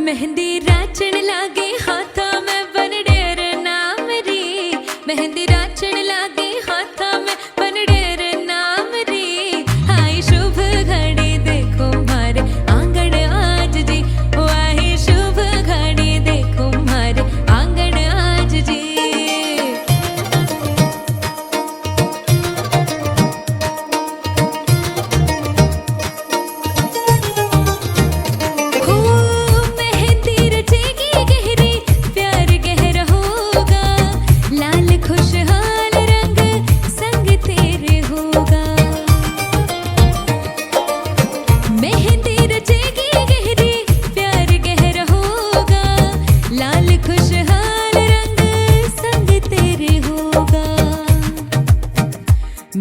मेहंदी राचण लागे हाथा में बनडेर नाम री। मेहंदी राचण लागे हाथा में बनडेर नाम री। आई शुभ घड़ी देखो मारे आंगन आज जी। ओ आई शुभ घड़ी देखो मारे आंगन आज जी।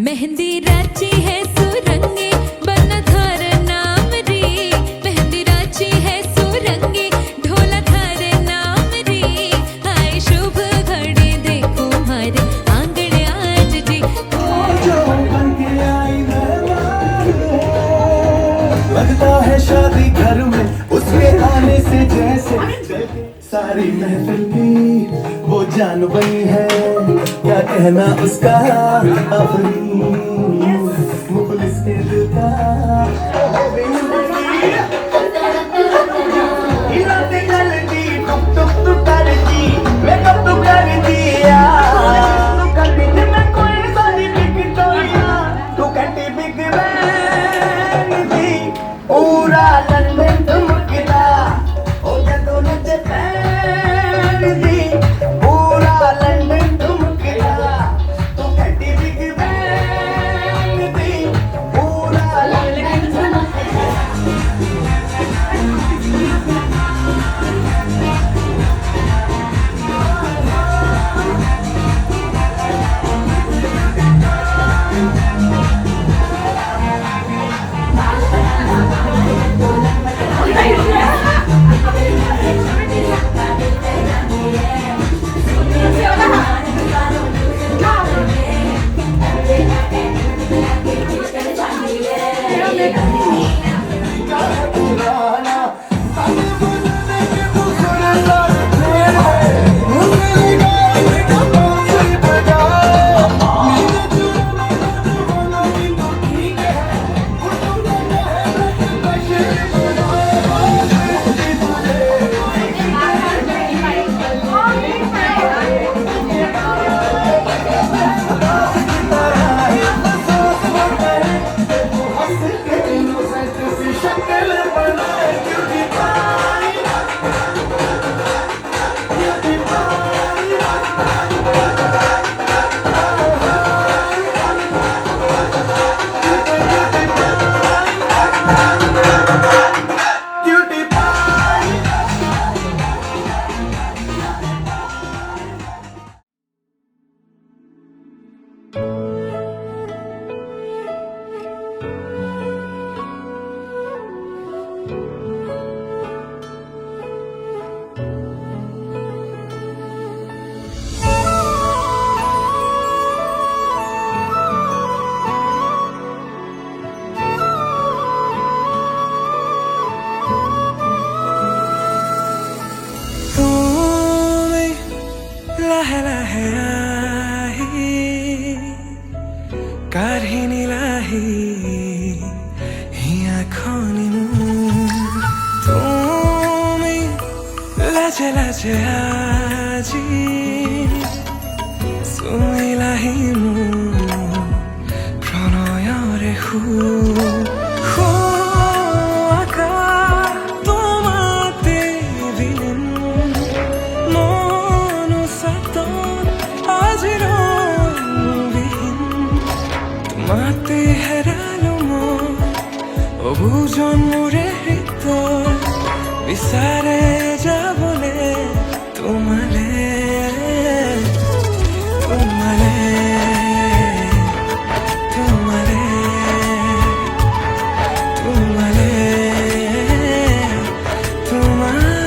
मेहंदी राची है सुरंगी बनधार नाम री। मेहंदी राची है सुरंगी ढोलाधार नाम री। आई शुभ घड़ी देखो हमारे आंगन आज जी। जो बन के आई मेहमान लगता है शादी घर में उसके आने से जैसे सारी महफिल की वो जान बनी है। क्या कहना उसका मुखलिस के दिल का laje aji sumilahimu pronoyore hu aka tomate vilin monu saton ajiro vihin tomate heralumo obujon mure hito bisare যাবলে তোমালে তোমালে তোমালে তোমালে তোমালে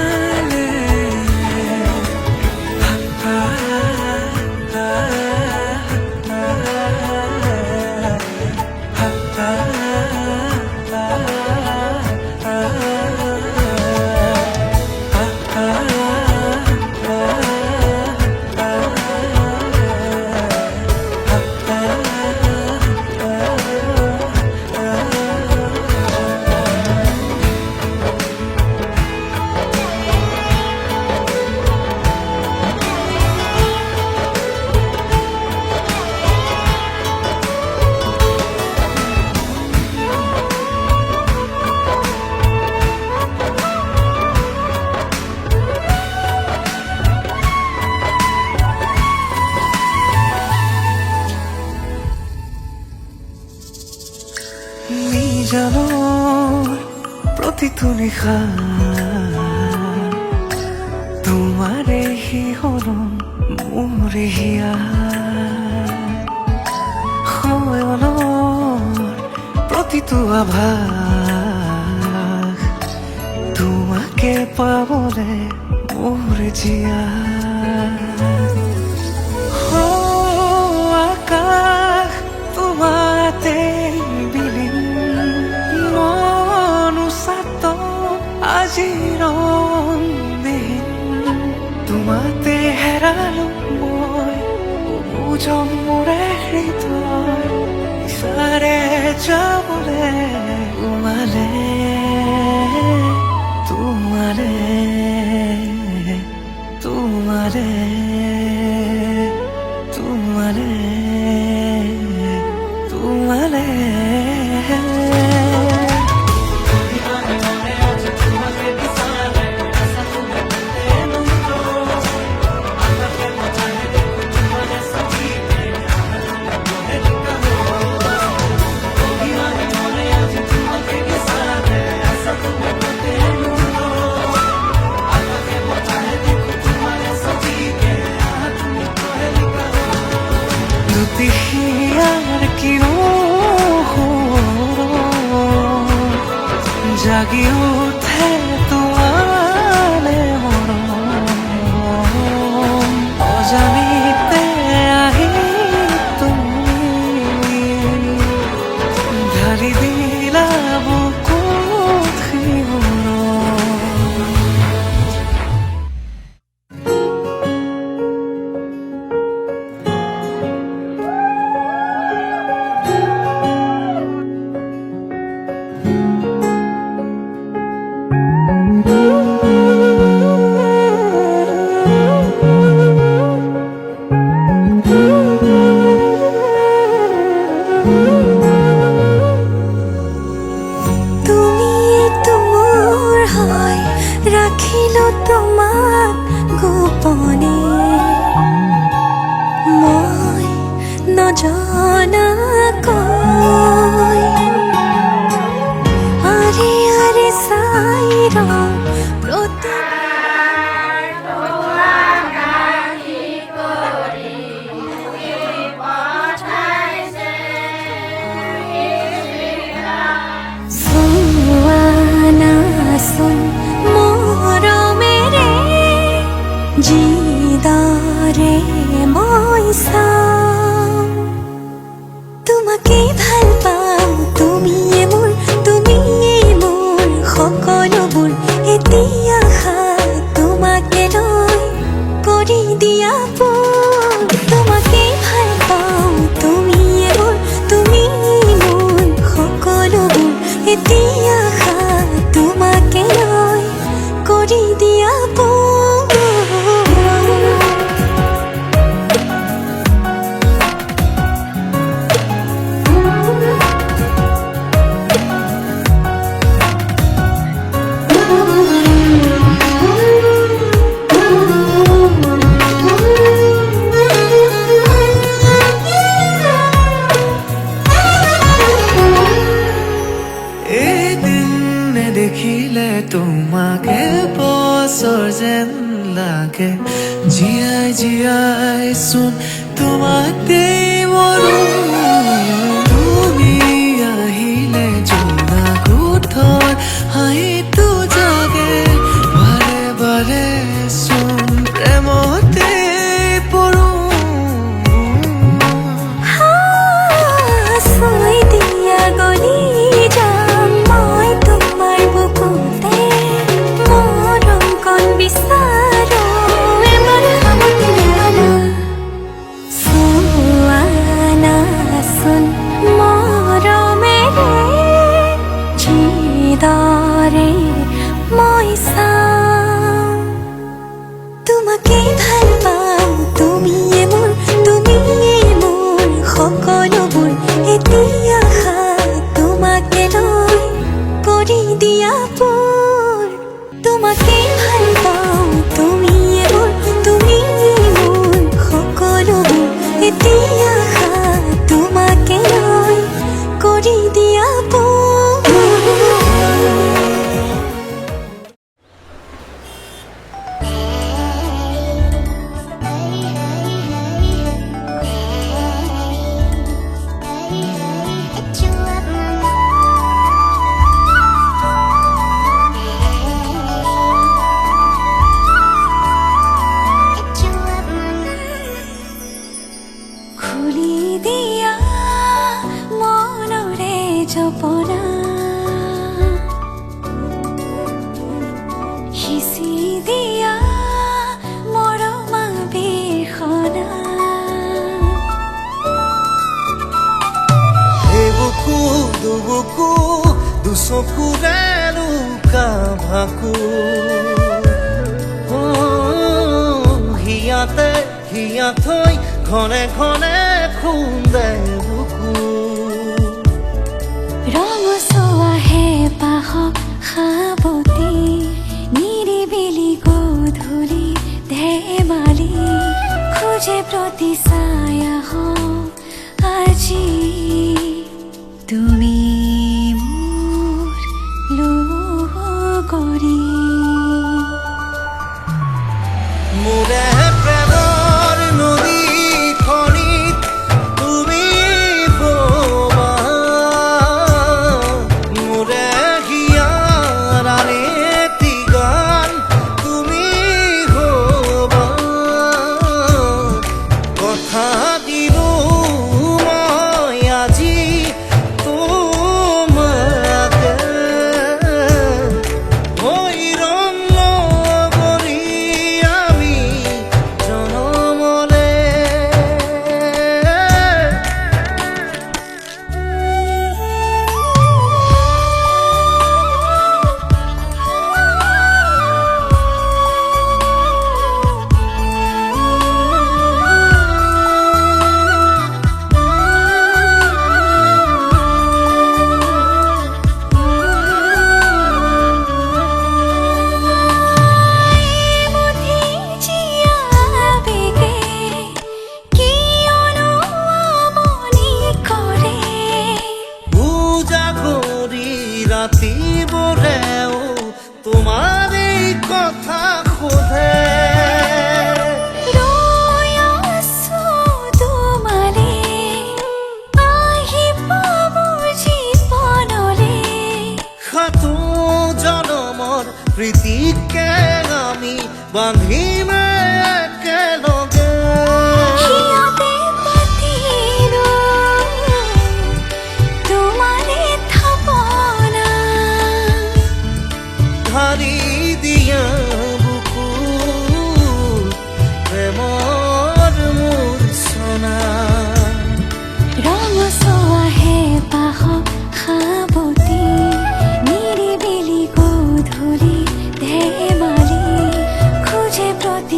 নিজানৰ প্ৰতিটো নিশা তোমাৰে শিহৰণ মোৰে হিয়া সময়নৰ প্ৰতিটো আভাস তোমাকে পাবলে মোৰ জিয়া আকাশ তোমাতে আজিৰ দিন তোমাতে হেৰালো মই বুজন মোৰে হৃদয় ইচাৰে যাবলে তোমালে তোমালে তোমালে তোমালে তোমালে জাগি উঠে তোমালে মৰম অজানিতে আহি তুমি ঢালি দিলা বুকুত শিহৰণ জিদাৰে মই চাম তোমাকে ভাল পাম তুমিয়ে মোৰ সকলোবোৰ এতিয়া তোমাকে লৈ কৰি দিয়া তোমাকে ভাল পাম তুমিয়ে মোৰ সকলোবোৰ এতিয়া তোমাকে লৈ কৰি দিয়া দেখিলে তোমাকে বছৰ যেন লাগে জীয়াই জীয়াই চোন তোমাকেই মৰো তুমি আহিলে জোনা কোঠৰ হাঁহিটো জাগে বাৰে বাৰে চোন প্ৰেমতে পৰো চুই দিয়া গলি যাম মই তোমাৰ বুকুতে মৰম কণ বিচাৰো এবাৰ সামনে আনা চোৱা নাচোন মৰমেৰে যিদৰে মই চাওঁ তোমাকে ভাল পাওঁ তুমিয়ে মোৰ সকলোবোৰ এতিয়া তোমাকে লৈ কৰি দিয়া পোৰ তোমাকে ভাল পাওঁ তুমিয়ে মোৰ সকলোবোৰ এতিয়া তোমাকে লৈ কৰি দিয়া পোৰ খুলি দিয়া মনৰে জপনা সিঁচি দিয়া মৰমা বিৰখনা এবুকু দুবুকু দুচকুৰে লুকা ভাকু হিয়াতে হিয়া থৈ ঘনে ঘনে খুন্দে বুকু ৰঙচুৱা হেঁপাহ সাৱটি নিৰিবিলি গধূলি ধেমালি খোজে প্ৰতি ছায়া আজি তুমি মোৰ লগৰী মোৰে প্ৰেমৰ নদীখনিত তুমি ববা মোৰে হিয়াৰ আৰেতি গান তুমি হবা কথা দিলো মই আজি তোমাকে হৈ ৰং লগৰী আমি জনমলে পূজা কৰি ৰাতি বোৰেও তোমাৰ এই কথা সোধে সাতো জনমৰ প্ৰীতিকে আমি বান্ধিমে একেলগে ধাৰি দিয়া বুকু প্ৰেমৰ মূৰ্ছনা ৰঙচুৱা হেঁপাহ সাৱটি নিৰিবিলি গধূলি ধেমালি খোজে প্ৰতি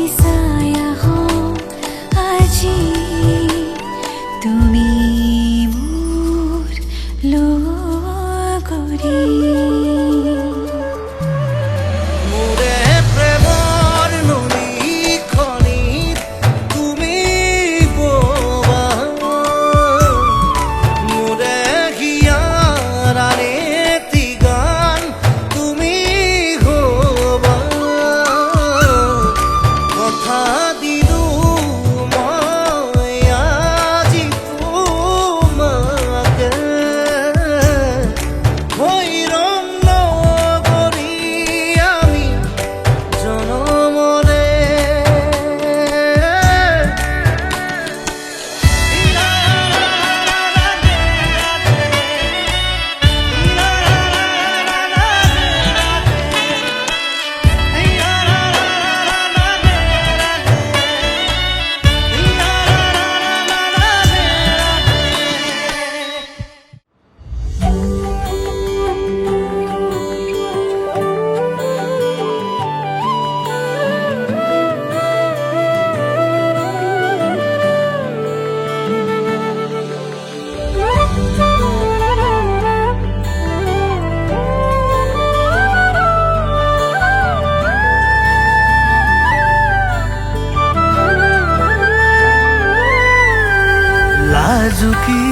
জুকি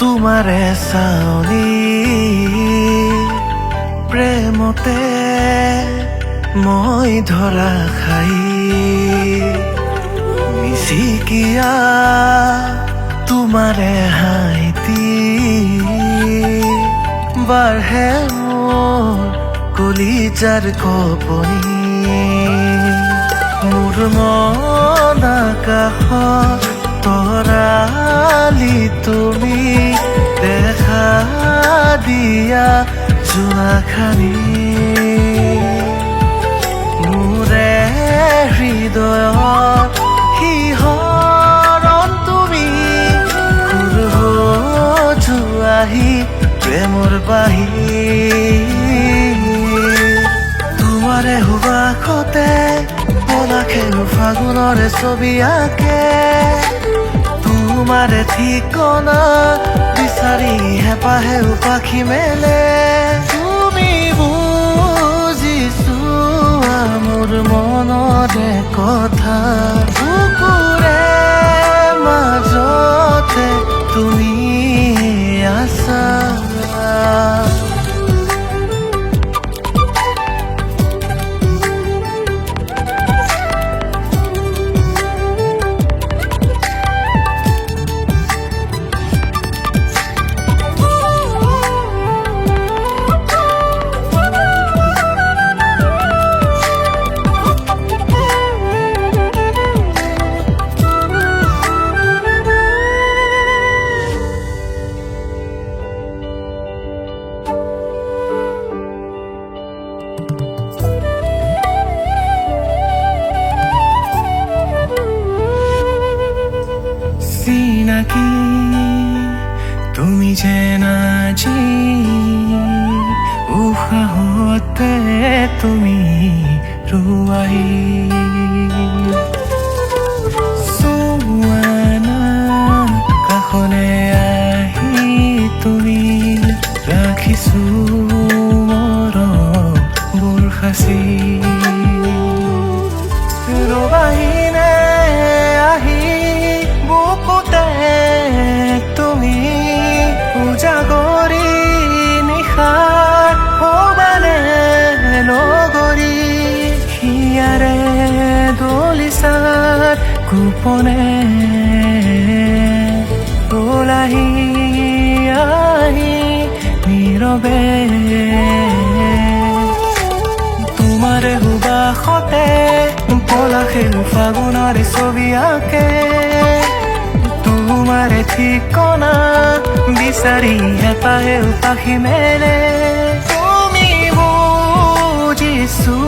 তোমাৰে চাৱনি প্ৰেমতে মই ধৰা খাই মিচিকিয়া তোমাৰে হাঁহিতি বাঢ়ে মোৰ কলিজাৰ কপনি মোৰ মন আকাশত তৰালি তুমি দেখা দিয়া জোনাখানি মোৰে হৃদয়ত শিহৰণ তুমি যোৱাহি প্ৰেমৰ বাহি তোমাৰে সুবাসতে পলাশে ফাগুনৰে ছবি আঁকে তোমাৰে ঠিকনা বিচাৰি হেঁপাহে পাখি মেলে তুমি বুজিছো মোৰ মনৰে কথা বুকুৰে মাজতে তুমি আছা চিনাকি তুমি যেন আজি উশাহতে তুমি ৰুৱাই চোৱানা কাষলে আহি তুমি ৰাখিছো মৰম বৰষাচি ৰবাহিনে আহি বুকুতে তুমি উজাগৰি নিশাৰ সবানে লগৰি হিয়াৰে দলিচাত গোপনে ওলাহি আহি নীৰৱে তোমাৰে সুবাসতে পলাশে ফাগুনৰে ছবি আঁকে তোমাৰে ঠিকনা বিচাৰি হেঁপাহে পাখি মেলে তুমি বুজিছো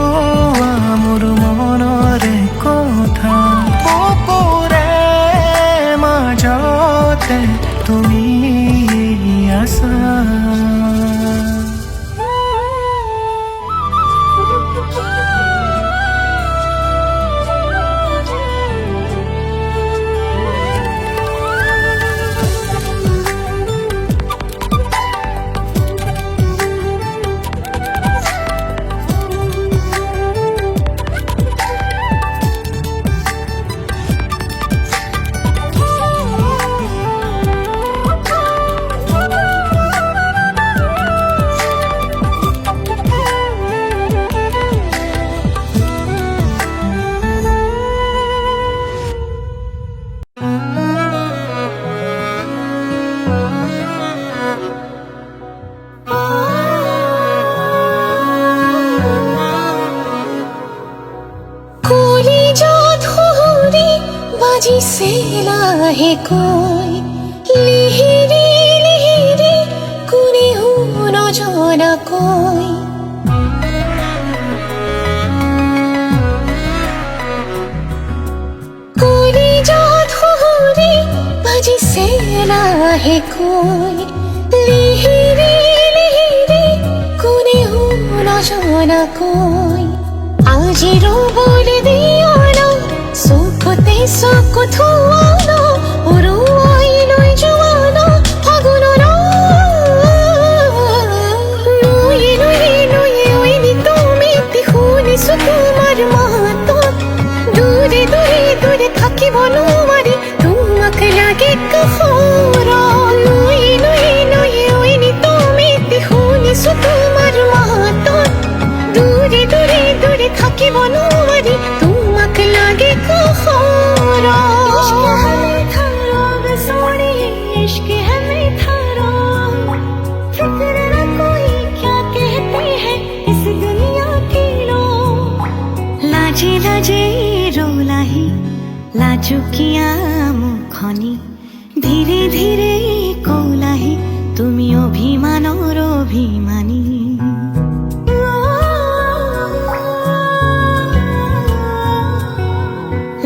মোৰ মনৰে কথা বুকুৰে মাজতে তুমি আছা বাজিছে লাহেকৈ লিহিৰি লিহিৰি কোনেও নজনাকৈ কলিজাত সুৰি বাজিছে লাহেকৈ লিহিৰি লিহিৰি কোনেও নজনাকৈ আজি ৰ'বলৈ দিয়া চকুতে চকু থোৱানো উৰুৱাই লৈ যোৱানো ফাগুনৰ নুয়ে নুয়ে নুয়ে ঐনি তুমি শুনিছো তোমাৰ মাতত দূৰে দূৰে দূৰে থাকিব নোৱাৰি তোমাক লাগে एक खोरा नुई नुई नुई नुई তুমি শুনিছো তোমাৰ মাতত দূৰে দূৰে দূৰে থাকিব নোৱাৰি তোমাক লাগে কখৰা इश्क हमें थारा बसोनी इश्क हमें थारा फिक्र न कोई क्या कहते हैं इस दुनिया के लोग लाजे लाजे रोलाही लाजुकिया मुखनी ধীরে ধীরে কৌলাহি তুমি অভিমানৰ অভিমানী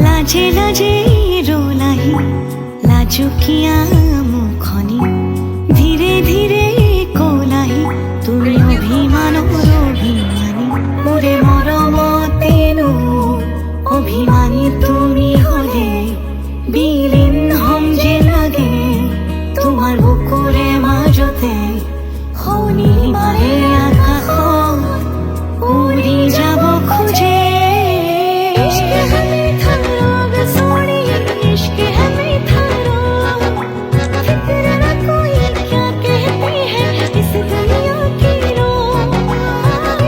লাজে লাজে ৰোলাহি লাজুকিয়া মুখনি ধীৰে ধীৰে কৌলাহি তুমি অভিমানৰ অভিমানী মোৰে মৰমতেনো অভিমানী তুমি হলে বিলীন হম যে লাগে তোমাৰ বুকুৰে মাজতে শনিবাৰে আকাশত উৰি যাব খোজে इश्क हमें थारा बसोनी इश्क हमें थारा फिक्र न कोई क्या कहते हैं इस दुनिया के लोग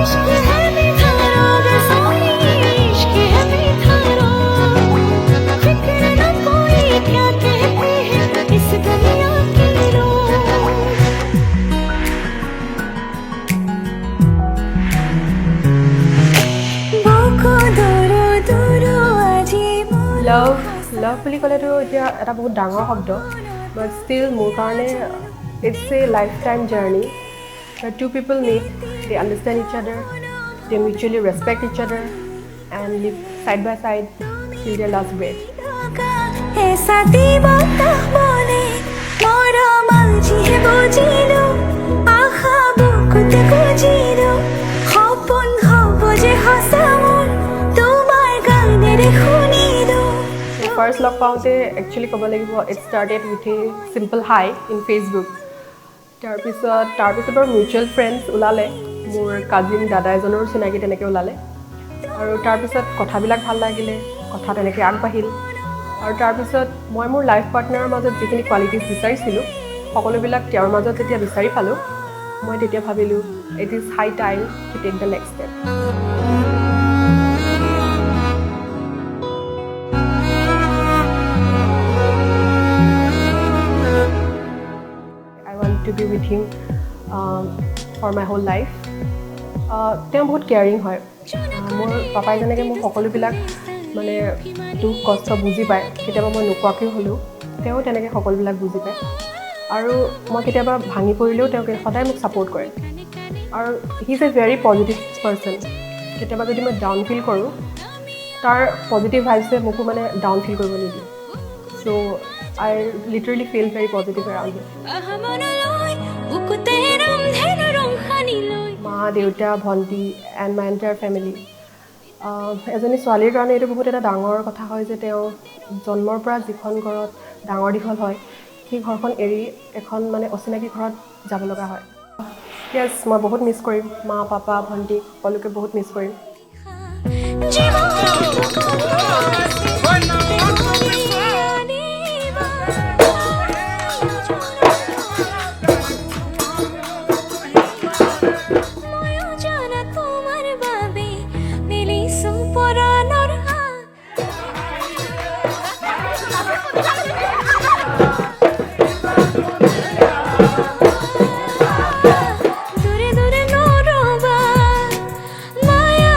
इश्क हमें थारा बसोनी इश्क हमें थारा फिक्र न कोई क्या कहते हैं इस दुनिया के लोग বকো দূৰো দূৰো আজি লাভ বুলি ক'লেতো এতিয়া এটা বহুত ডাঙৰ শব্দ বাট ষ্টিল মোৰ কাৰণে it's a life time journey to people meet they understand each other they mutually respect each other and live side by side till their last breath ऐसा दीवाना बोले मोरा मालजिहे बुझिलो आखा बुकुते बुझिलो সপোন হব যে সঁচা মোৰ তোমাৰ গানেৰে শুনিলো ফাৰ্ষ্ট লগ পাওঁতে একচুৱেলি ক'ব লাগিব it started with a simple hi in Facebook তাৰপিছত বাৰু মিউচুৱেল ফ্ৰেণ্ডছ ওলালে মোৰ কাজিন দাদা এজনৰো চিনাকি তেনেকৈ ওলালে আৰু তাৰপিছত কথাবিলাক ভাল লাগিলে কথা তেনেকৈ আগবাঢ়িল আৰু তাৰপিছত মই মোৰ লাইফ পাৰ্টনাৰৰ মাজত যিখিনি কোৱালিটিজ বিচাৰিছিলোঁ সকলোবিলাক তেওঁৰ মাজত যেতিয়া বিচাৰি পালোঁ মই তেতিয়া ভাবিলোঁ it is high time to take the next step to be with him for my whole life. তেওঁ বহুত কেয়াৰিং হয় মোৰ পাপাই যেনেকৈ মোক সকলোবিলাক মানে দুখ কষ্ট বুজি পায় কেতিয়াবা মই নোকোৱাকৈ হ'লেও তেওঁ তেনেকৈ সকলোবিলাক বুজি পায় আৰু মই কেতিয়াবা ভাঙি পৰিলেও তেওঁ সদায় মোক ছাপোৰ্ট কৰে আৰু he is a very positive person কেতিয়াবা যদি মই ডাউন ফিল কৰোঁ তাৰ পজিটিভ ভাইবছে মোকো মানে ডাউন ফিল কৰিব নিদিয়ে চ' I literally feel very positive around here. মা দেউতা ভণ্টি এণ্ড মাই এণ্টায়াৰ ফেমিলি এজনী ছোৱালীৰ কাৰণে এইটো বহুত এটা ডাঙৰ কথা হয় যে তেওঁ জন্মৰ পৰা যিখন ঘৰত ডাঙৰ দীঘল হয় সেই ঘৰখন এৰি এখন মানে অচিনাকি ঘৰত যাব লগা হয় য়েছ মই বহুত মিছ কৰিম মা পাপা ভণ্টি সকলোকে বহুত মিছ কৰিম দূরে দূরে নরবা মায়া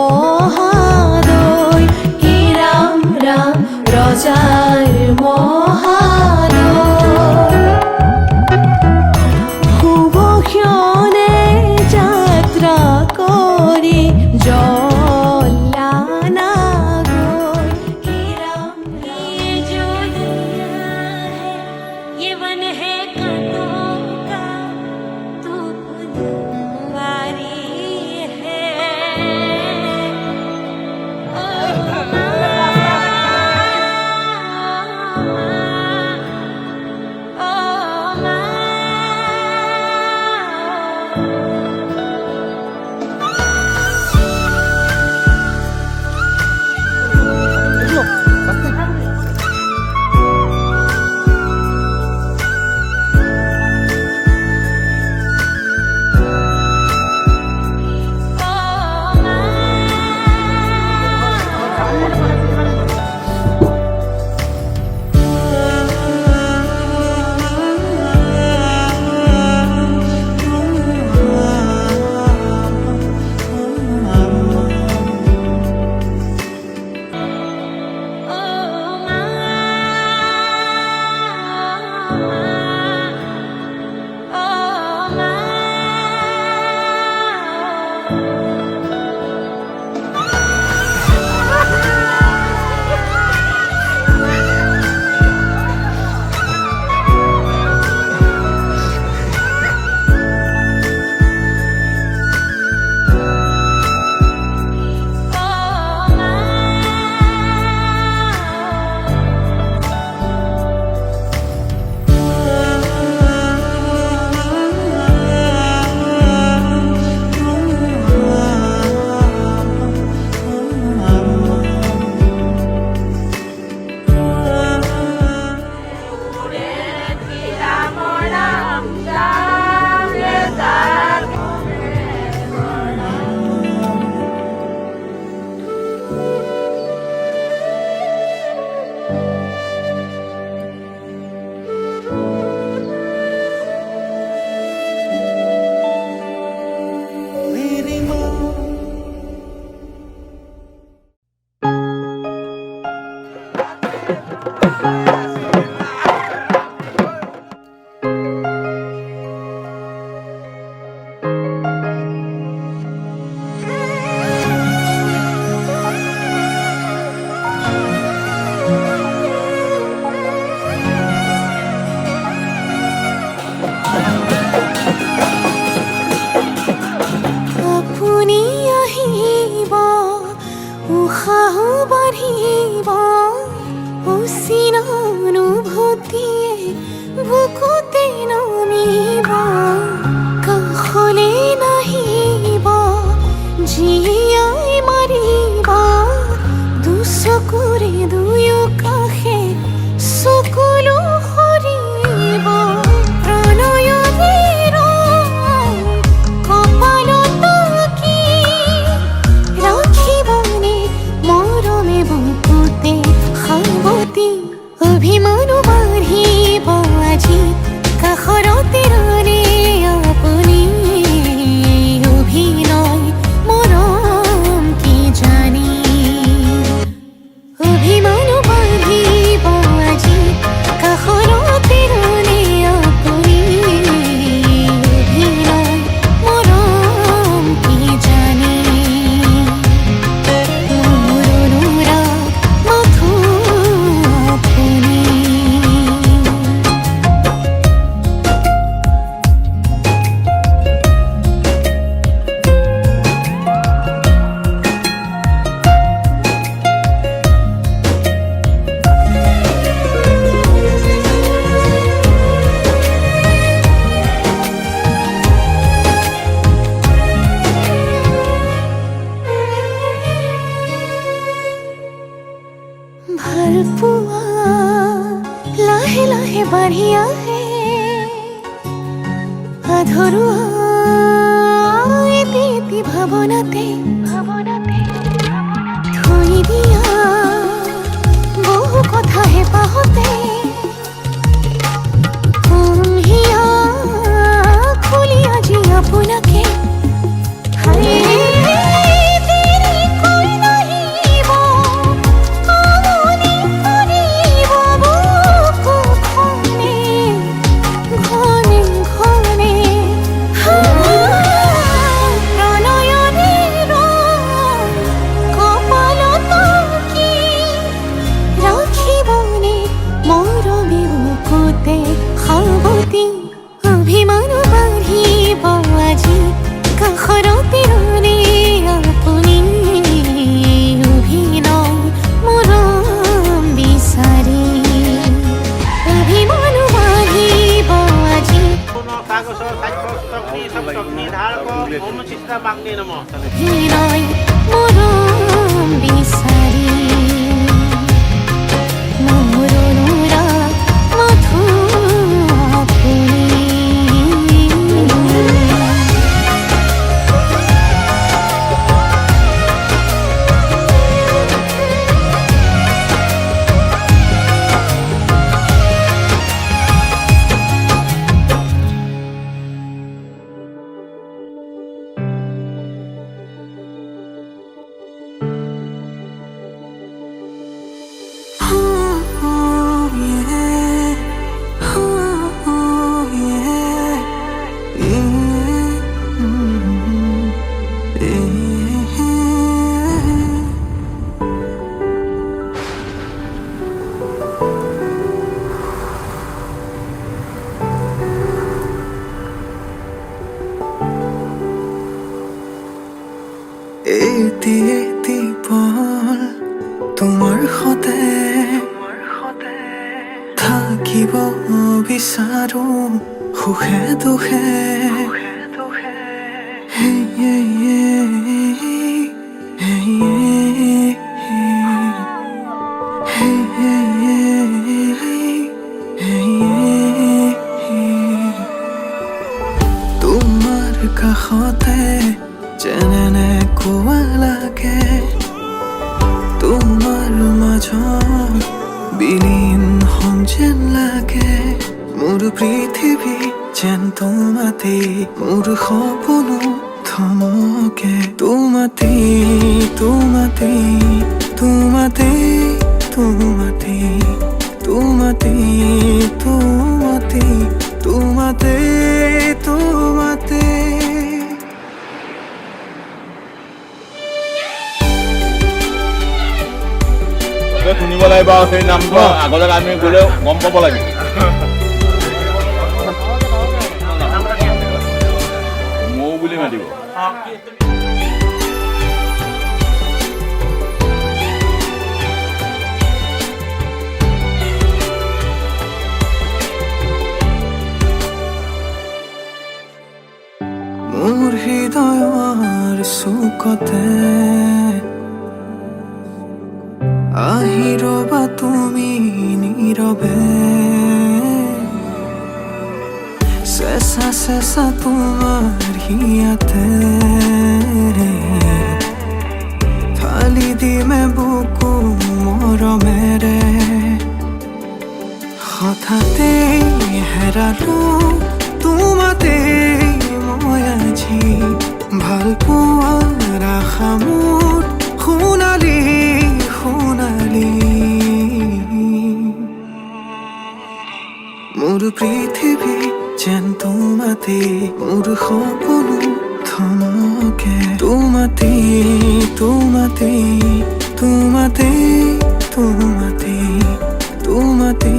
মহাদয় হে রাম রাম রজার মহাদয় শুভক্ষণে যাত্রা করে জল্লানা গৈ হে রাম ये जो दुनिया है ये वन है कांटों का तू फुलवारी है ओ বুকুতে নামিব কাষলে নাহিব জীয়াই মাৰিব দুচকুৰে দুয়ো কাষে চকুলো সৰিব প্ৰণয়নীৰ কপালত কি ৰাখিবনে মৰমে বুকুতে সাৱতি অভিমানো বাঢ়িব আজি কাষৰতে ৰ'লে আপুনি অভিনয় মৰম কি জানি অভিমানো বাঢ়িব আজি কাষৰতে ৰ'লে আপুনি অভিনয় মৰম কি জানি মোৰ অনুৰাগ মাথো আপুনি ভাল পোৱা লাহে লাহে বাঢ়ি আহে আধৰুৱা এটি এটি ভাৱনাতে থৈ দিয়া বহু কথা হেঁপাহতে কম হিয়া খুলি আজি আপোনাকে হায় দেৰি হৃদয় মৰম বিচাৰি মোৰ অনুৰাগ মধুৰ আপুনি এটি পল তোমাৰ সতে থাকিব বিচাৰো সুখে দুখে তোমাৰ কাষতে যেনে কোৱা লাগে তোমাৰ মাজত বিলীন হম যেন লাগে মোৰ পৃথিৱী যেন তোমাতে মোৰ সপোনো থমকে তোমাতে তোমাতে তোমাতে তোমাতে তোমাতে তোমাতে তোমাতে তোমাতে শুনিব লাগিব আৰু সেই নামটো আগতে আমি গ'লে গম পাব লাগিব মৌ বুলি মাতিব মোৰ হৃদয়ৰ চুকতে আহি ৰবা তুমি নীৰৱে চেঁচা চেঁচা তোমাৰ হিয়াতে ফালি দিমে বুকু মৰমেৰে হঠাতে হেৰালো তোমাতে মই আজি ভাল পোৱাৰ আশা মোৰ সোণালী সোণালী মোৰ পৃথিৱী যেন তোমাতে মোৰ সপোনো থমকে তোমাতে তোমাতে তোমাতে তোমাতে তোমাতে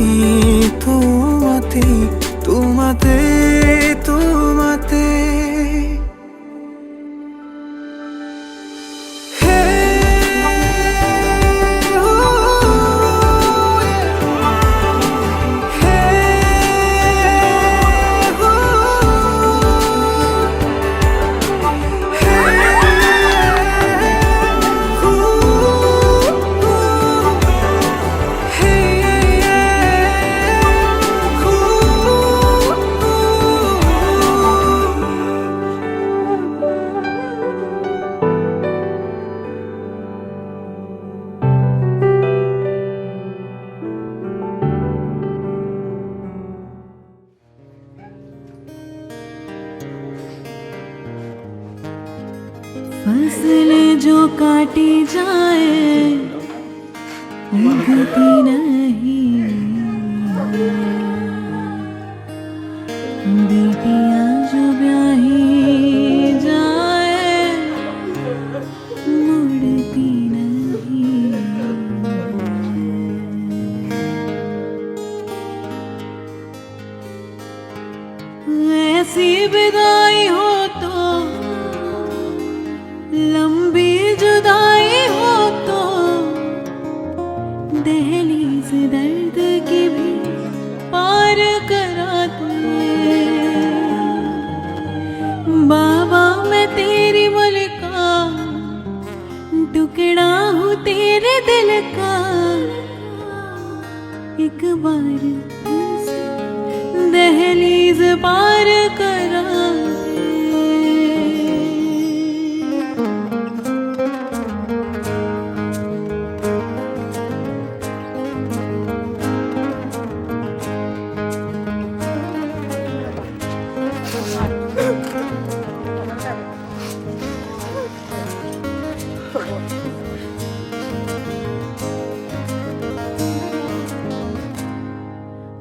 তোমাতে তোমাতে তোমাতে फसल जो काटी जाए उगती नहीं बेटियां जो ब्याही जाए मुड़ती नहीं ऐसी विदाई हो तो लंबी जुदाई हो तो दहलीज़ दर टुकड़ा हूँ तेरे दिल का, एक बार दहलीज पार करा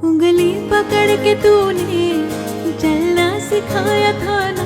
उंगली पकड़ के तूने चलना सिखाया था ना,